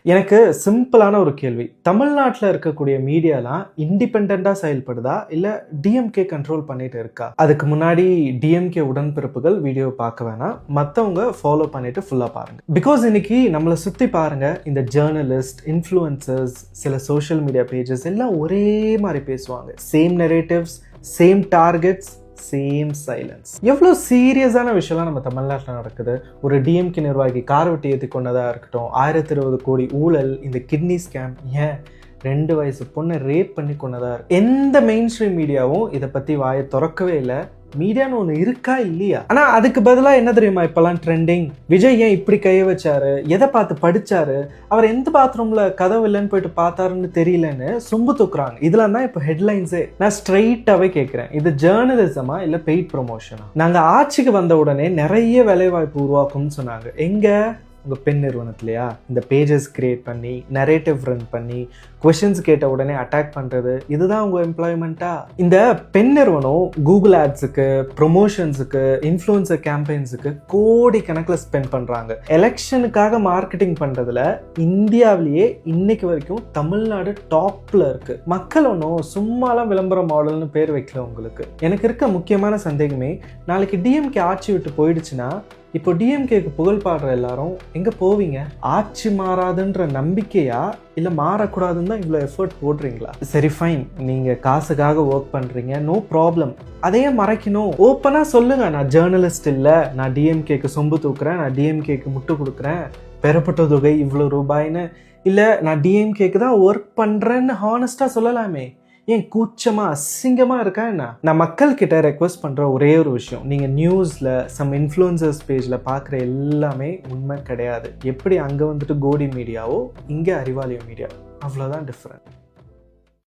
எனக்கு சிம்பிளான ஒரு கேள்வி. தமிழ்நாட்டுல இருக்கக்கூடிய மீடியாலாம் இண்டிபெண்டன்ட்டா செயல்படுதா? இல்ல டிஎம்கே கண்ட்ரோல் பண்ணிட்டு இருக்கா? அதுக்கு முன்னாடி டிஎம்கே உடன்பிறப்புகள் வீடியோ பார்க்க வேணாம். மத்தவங்க ஃபாலோ பண்ணிட்டு ஃபுல்லா பாருங்க. பிகாஸ் இன்னைக்கு நம்மள சுத்தி பாருங்க, இந்த ஜர்னலிஸ்ட், இன்ஃப்ளூயன்சர்ஸ், சில சோஷியல் மீடியா பேஜஸ் எல்லாம் ஒரே மாதிரி பேசுவாங்க. Same narratives, same targets, same silence. எவ்வளோ சீரியஸான விஷயம்லாம் நம்ம தமிழ்நாட்டில் நடக்குது. ஒரு டிஎம்கே நிர்வாகி கார் வெட்டி ஏற்றி கொண்டதாக இருக்கட்டும், 1020 கோடி ஊழல், இந்த கிட்னி ஸ்கேம், ஏன் 2 வயசு பொண்ணை ரேப் பண்ணி கொண்டதாக இருக்கு. எந்த மெயின் ஸ்ட்ரீம் மீடியாவும் இதை பற்றி வாயை திறக்கவே இல்லை. மீடியான்னு ஒன்று இருக்கா இல்லையா? ஆனால் அதுக்கு பதிலாக என்ன தெரியுமா இப்போல்லாம் ட்ரெண்டிங்? விஜய் ஏன் இப்படி கைய வச்சாரு, எதை பார்த்து படிச்சாரு, அவர் எந்த பாத்ரூம்ல கதவு இல்லைன்னு போயிட்டு பார்த்தாருன்னு தெரியலன்னு சொம்பு தூக்குறாங்க. இதெல்லாம் தான் இப்போ ஹெட்லைன்ஸே. நான் ஸ்ட்ரெயிட்டாகவே கேட்குறேன், இது ஜேர்னலிசமா இல்லை பெய்ட் ப்ரொமோஷனா? நாங்கள் ஆட்சிக்கு வந்த உடனே நிறைய வேலைவாய்ப்பு உருவாக்கும்னு சொன்னாங்க. எங்க? உங்கள் பெண் நிறுவனத்துலையா? இந்த பேஜஸ் கிரியேட் பண்ணி, நரேட்டிவ் ரன் பண்ணி, கொஷின்ஸ் கேட்ட உடனே அட்டாக் பண்ணுறது, இதுதான் உங்கள் எம்ப்ளாய்மெண்ட்டா? இந்த பெண் நிறுவனம் கூகுள் ஆட்ஸுக்கு, ப்ரொமோஷன்ஸுக்கு, இன்ஃப்ளூயன்சர் கேம்பெயின்ஸுக்கு கோடி கணக்கில் ஸ்பெண்ட் பண்ணுறாங்க. எலெக்ஷனுக்காக மார்க்கெட்டிங் பண்ணுறதுல இந்தியாவிலேயே இன்னைக்கு வரைக்கும் தமிழ்நாடு டாப்பில் இருக்குது. மக்கள் ஒன்றும் சும்மாலாம் விளம்பர மாடல்னு பேர் வைக்கல உங்களுக்கு. எனக்கு இருக்க முக்கியமான சந்தேகமே, நாளைக்கு டிஎம்கே ஆட்சி விட்டு போயிடுச்சுன்னா இப்போ டிஎம்கேக்கு புகழ் பாடுற எல்லாரும் எங்கே போவீங்க? ஆட்சி மாறாதுன்ற நம்பிக்கையா இல்லை மாறக்கூடாதுன்னு தான் இவ்வளோ எஃபர்ட் போடுறீங்களா? சரி, ஃபைன், நீங்கள் காசுக்காக ஒர்க் பண்ணுறீங்க, நோ ப்ராப்ளம். அதையே மறைக்கணும். ஓப்பனாக சொல்லுங்க, நான் ஜேர்னலிஸ்ட் இல்லை, நான் டிஎம்கேக்கு சொம்பு தூக்குறேன், நான் டிஎம்கேக்கு முட்டு கொடுக்குறேன், பெறப்பட்ட தொகை இவ்வளோ ரூபாய்ன்னு. இல்லை, நான் டிஎம்கேக்கு தான் ஒர்க் பண்ணுறேன்னு ஹானஸ்டாக சொல்லலாமே. ஏன் கூச்சமா அசிங்கமா இருக்கா என்ன? நான் மக்கள் கிட்ட ரெக்வஸ்ட் பண்ற ஒரே ஒரு விஷயம், நீங்க நியூஸ்ல சம் இன்ஃப்ளூயன்சர்ஸ் பேஜ்ல பாக்குற எல்லாமே உண்மை கிடையாது. எப்படி அங்க வந்துட்டு கோடி மீடியாவோ இங்க அறிவாலயம் மீடியா, அவ்வளவுதான் டிஃபரெண்ட்.